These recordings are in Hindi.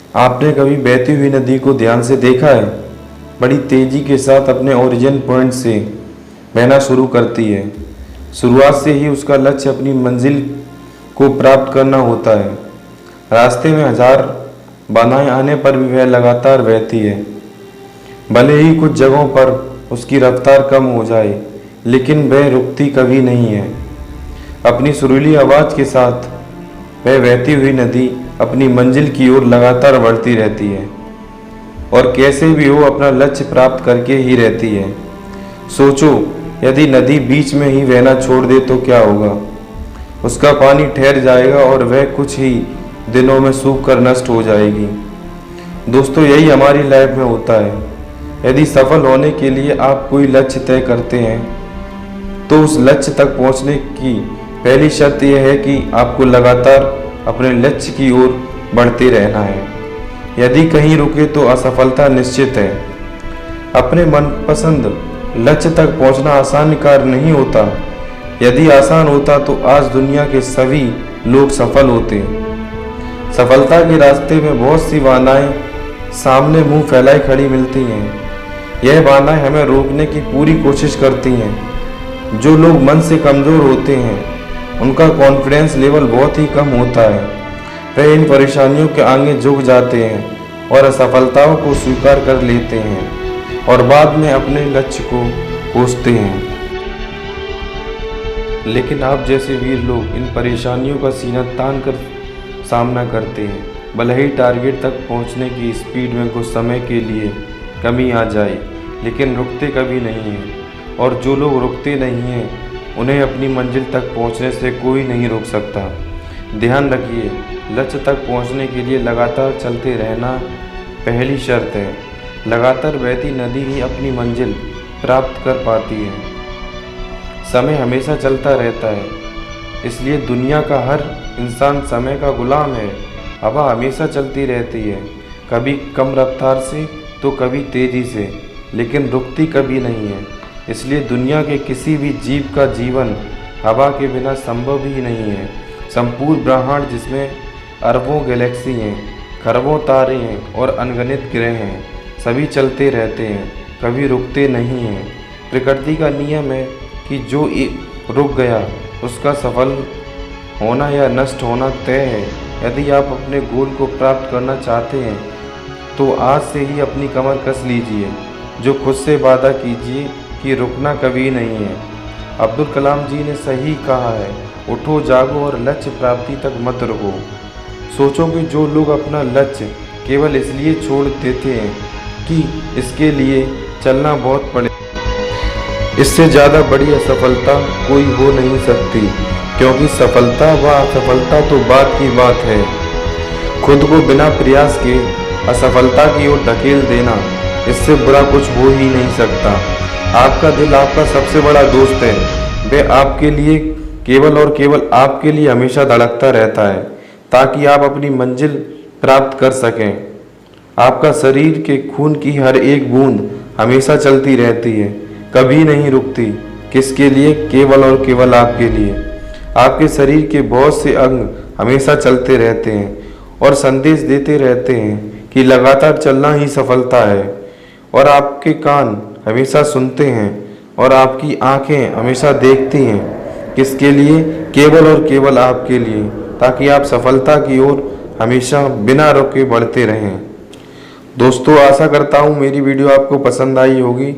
आपने कभी बहती हुई नदी को ध्यान से देखा है? बड़ी तेजी के साथ अपने ओरिजिन पॉइंट से बहना शुरू करती है। शुरुआत से ही उसका लक्ष्य अपनी मंजिल को प्राप्त करना होता है। रास्ते में हजार बाधाएं आने पर भी वह लगातार बहती है। भले ही कुछ जगहों पर उसकी रफ्तार कम हो जाए, लेकिन वह रुकती कभी नहीं है। अपनी सुरीली आवाज़ के साथ वह बहती हुई नदी अपनी मंजिल की ओर लगातार बढ़ती रहती है और कैसे भी हो अपना लक्ष्य प्राप्त करके ही रहती है। सोचो, यदि नदी बीच में ही बहना छोड़ दे तो क्या होगा? उसका पानी ठहर जाएगा और वह कुछ ही दिनों में सूख कर नष्ट हो जाएगी। दोस्तों, यही हमारी लाइफ में होता है। यदि सफल होने के लिए आप कोई लक्ष्य तय करते हैं तो उस लक्ष्य तक पहुंचने की पहली शर्त यह है कि आपको लगातार अपने लक्ष्य की ओर बढ़ते रहना है। यदि कहीं रुके तो असफलता निश्चित है। अपने मनपसंद लक्ष्य तक पहुंचना आसान कार्य नहीं होता। यदि आसान होता तो आज दुनिया के सभी लोग सफल होते। सफलता के रास्ते में बहुत सी बाधाएं सामने मुंह फैलाए खड़ी मिलती हैं। यह बाधाएं हमें रोकने की पूरी कोशिश करती हैं। जो लोग मन से कमज़ोर होते हैं उनका कॉन्फिडेंस लेवल बहुत ही कम होता है। वह इन परेशानियों के आगे झुक जाते हैं और असफलताओं को स्वीकार कर लेते हैं और बाद में अपने लक्ष्य को कोसते हैं। लेकिन आप जैसे वीर लोग इन परेशानियों का सीना तान कर सामना करते हैं। भले ही टारगेट तक पहुंचने की स्पीड में कुछ समय के लिए कमी आ जाए, लेकिन रुकते कभी नहीं हैं। और जो लोग रुकते नहीं हैं उन्हें अपनी मंजिल तक पहुंचने से कोई नहीं रोक सकता। ध्यान रखिए, लक्ष्य तक पहुंचने के लिए लगातार चलते रहना पहली शर्त है। लगातार बहती नदी ही अपनी मंजिल प्राप्त कर पाती है। समय हमेशा चलता रहता है, इसलिए दुनिया का हर इंसान समय का गुलाम है। हवा हमेशा चलती रहती है, कभी कम रफ्तार से तो कभी तेज़ी से, लेकिन रुकती कभी नहीं है। इसलिए दुनिया के किसी भी जीव का जीवन हवा के बिना संभव ही नहीं है। संपूर्ण ब्रह्मांड जिसमें अरबों गैलेक्सी हैं, खरबों तारे हैं और अनगिनत ग्रह हैं, सभी चलते रहते हैं, कभी रुकते नहीं हैं। प्रकृति का नियम है कि जो रुक गया उसका सफल होना या नष्ट होना तय है। यदि आप अपने गोल को प्राप्त करना चाहते हैं तो आज से ही अपनी कमर कस लीजिए। जो खुद से वादा कीजिए कि रुकना कभी नहीं है। अब्दुल कलाम जी ने सही कहा है, उठो जागो और लक्ष्य प्राप्ति तक मत रुको। सोचो कि जो लोग अपना लक्ष्य केवल इसलिए छोड़ देते हैं कि इसके लिए चलना बहुत पड़े, इससे ज़्यादा बड़ी असफलता कोई हो नहीं सकती। क्योंकि सफलता व असफलता तो बात की बात है। खुद को बिना प्रयास के असफलता की ओर धकेल देना, इससे बुरा कुछ हो ही नहीं सकता। आपका दिल आपका सबसे बड़ा दोस्त है। वह आपके लिए केवल और केवल आपके लिए हमेशा धड़कता रहता है ताकि आप अपनी मंजिल प्राप्त कर सकें। आपका शरीर के खून की हर एक बूंद हमेशा चलती रहती है, कभी नहीं रुकती। किसके लिए? केवल और केवल आपके लिए। आपके शरीर के बहुत से अंग हमेशा चलते रहते हैं और संदेश देते रहते हैं कि लगातार चलना ही सफलता है। और आपके कान हमेशा सुनते हैं और आपकी आंखें हमेशा देखती हैं। किसके लिए? केवल और केवल आपके लिए, ताकि आप सफलता की ओर हमेशा बिना रुके बढ़ते रहें। दोस्तों, आशा करता हूँ मेरी वीडियो आपको पसंद आई होगी।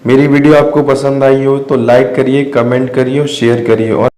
मेरी वीडियो आपको पसंद आई हो तो लाइक करिए, कमेंट करिए और शेयर करिए। और